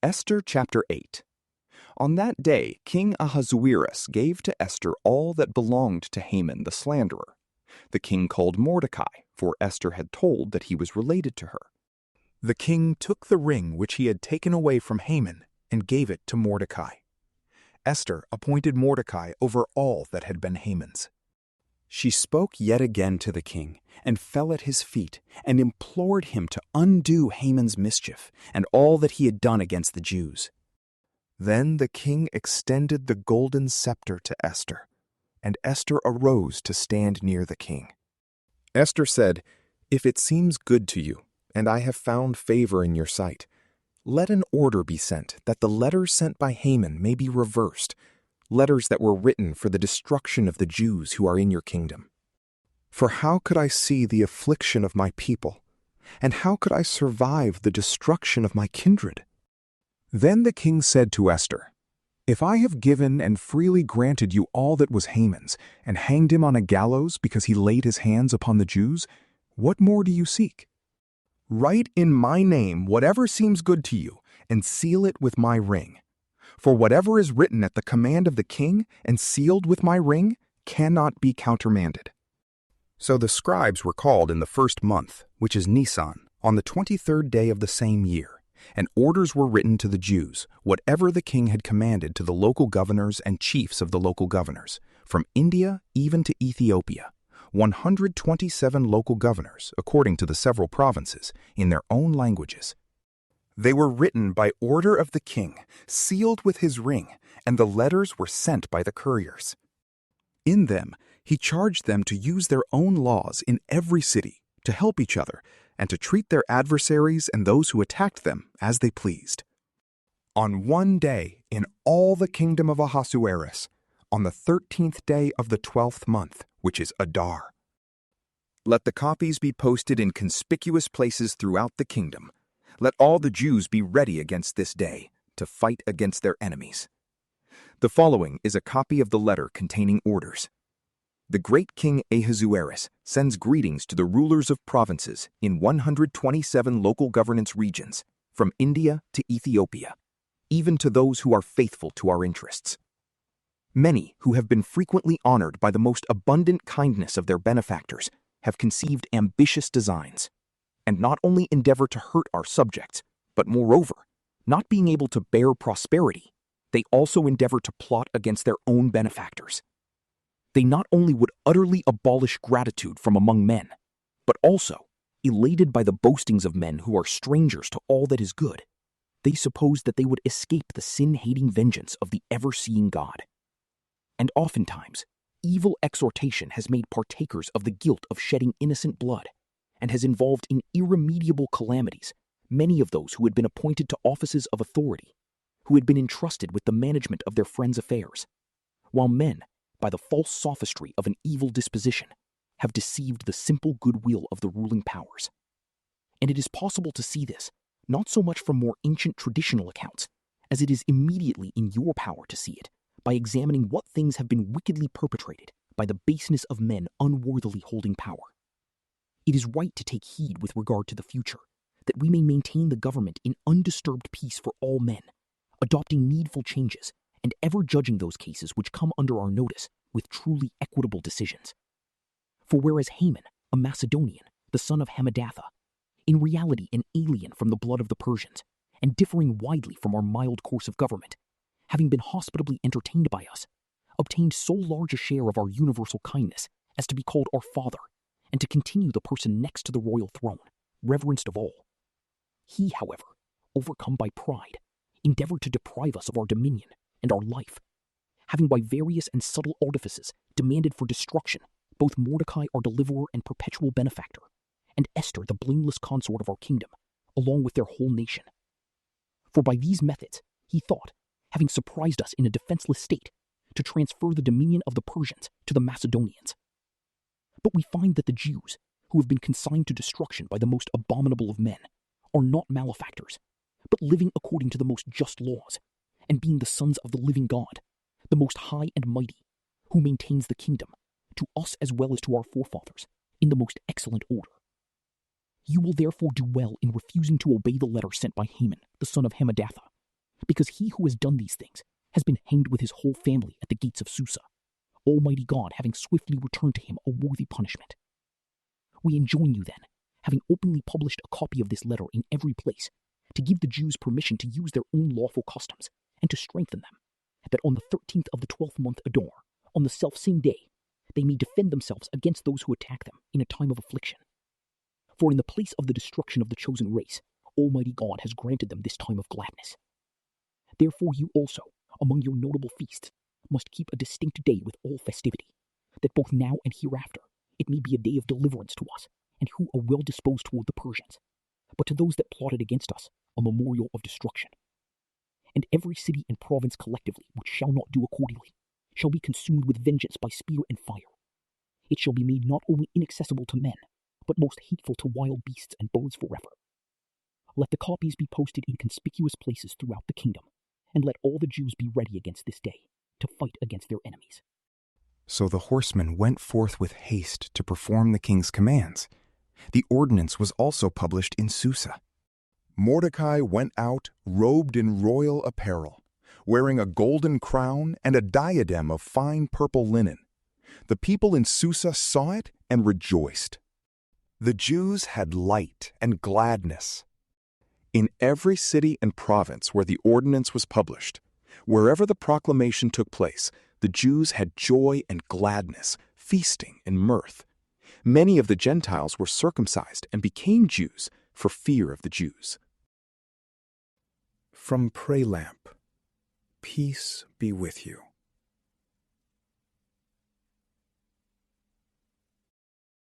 Esther chapter 8. On that day, King Ahasuerus gave to Esther all that belonged to Haman the slanderer. The king called Mordecai, for Esther had told that he was related to her. The king took the ring which he had taken away from Haman and gave it to Mordecai. Esther appointed Mordecai over all that had been Haman's. She spoke yet again to the king, and fell at his feet, and implored him to undo Haman's mischief, and all that he had done against the Jews. Then the king extended the golden scepter to Esther, and Esther arose to stand near the king. Esther said, "If it seems good to you, and I have found favor in your sight, let an order be sent that the letters sent by Haman may be reversed, letters that were written for the destruction of the Jews who are in your kingdom. For how could I see the affliction of my people, and how could I survive the destruction of my kindred?" Then the king said to Esther, "If I have given and freely granted you all that was Haman's, and hanged him on a gallows because he laid his hands upon the Jews, what more do you seek? Write in my name whatever seems good to you, and seal it with my ring. For whatever is written at the command of the king and sealed with my ring cannot be countermanded." So the scribes were called in the first month, which is Nisan, on the 23rd day of the same year, and orders were written to the Jews, whatever the king had commanded to the local governors and chiefs of the local governors, from India even to Ethiopia, 127 local governors, according to the several provinces, in their own languages. They were written by order of the king, sealed with his ring, and the letters were sent by the couriers. In them, he charged them to use their own laws in every city, to help each other, and to treat their adversaries and those who attacked them as they pleased. On one day in all the kingdom of Ahasuerus, on the 13th day of the 12th month, which is Adar. Let the copies be posted in conspicuous places throughout the kingdom. Let all the Jews be ready against this day, to fight against their enemies. The following is a copy of the letter containing orders. The great king Ahasuerus sends greetings to the rulers of provinces in 127 local governance regions, from India to Ethiopia, even to those who are faithful to our interests. Many who have been frequently honored by the most abundant kindness of their benefactors have conceived ambitious designs, and not only endeavor to hurt our subjects, but moreover, not being able to bear prosperity, they also endeavor to plot against their own benefactors. They not only would utterly abolish gratitude from among men, but also, elated by the boastings of men who are strangers to all that is good, they suppose that they would escape the sin-hating vengeance of the ever-seeing God. And oftentimes, evil exhortation has made partakers of the guilt of shedding innocent blood, and has involved in irremediable calamities many of those who had been appointed to offices of authority, who had been entrusted with the management of their friends' affairs, while men, by the false sophistry of an evil disposition, have deceived the simple goodwill of the ruling powers. And it is possible to see this, not so much from more ancient traditional accounts, as it is immediately in your power to see it, by examining what things have been wickedly perpetrated by the baseness of men unworthily holding power. It is right to take heed with regard to the future, that we may maintain the government in undisturbed peace for all men, adopting needful changes, and ever judging those cases which come under our notice with truly equitable decisions. For whereas Haman, a Macedonian, the son of Hammedatha, in reality an alien from the blood of the Persians, and differing widely from our mild course of government, having been hospitably entertained by us, obtained so large a share of our universal kindness as to be called our father, and to continue the person next to the royal throne, reverenced of all. He, however, overcome by pride, endeavored to deprive us of our dominion and our life, having by various and subtle artifices demanded for destruction both Mordecai our deliverer and perpetual benefactor, and Esther the blameless consort of our kingdom, along with their whole nation. For by these methods he thought, having surprised us in a defenseless state, to transfer the dominion of the Persians to the Macedonians. But we find that the Jews, who have been consigned to destruction by the most abominable of men, are not malefactors, but living according to the most just laws, and being the sons of the living God, the most high and mighty, who maintains the kingdom, to us as well as to our forefathers, in the most excellent order. You will therefore do well in refusing to obey the letter sent by Haman, the son of Hammedatha, because he who has done these things has been hanged with his whole family at the gates of Susa, Almighty God having swiftly returned to him a worthy punishment. We enjoin you then, having openly published a copy of this letter in every place, to give the Jews permission to use their own lawful customs, and to strengthen them, that on the 13th of the 12th month Adar, on the selfsame day, they may defend themselves against those who attack them in a time of affliction. For in the place of the destruction of the chosen race, Almighty God has granted them this time of gladness. Therefore you also, among your notable feasts, must keep a distinct day with all festivity, that both now and hereafter it may be a day of deliverance to us, and who are well disposed toward the Persians, but to those that plotted against us, a memorial of destruction. And every city and province collectively which shall not do accordingly shall be consumed with vengeance by spear and fire. It shall be made not only inaccessible to men, but most hateful to wild beasts and birds forever. Let the copies be posted in conspicuous places throughout the kingdom, and let all the Jews be ready against this day, to fight against their enemies. So the horsemen went forth with haste to perform the king's commands. The ordinance was also published in Susa. Mordecai went out robed in royal apparel, wearing a golden crown and a diadem of fine purple linen. The people in Susa saw it and rejoiced. The Jews had light and gladness. In every city and province where the ordinance was published, wherever the proclamation took place, the Jews had joy and gladness, feasting and mirth. Many of the Gentiles were circumcised and became Jews for fear of the Jews. From PrayLamp, peace be with you.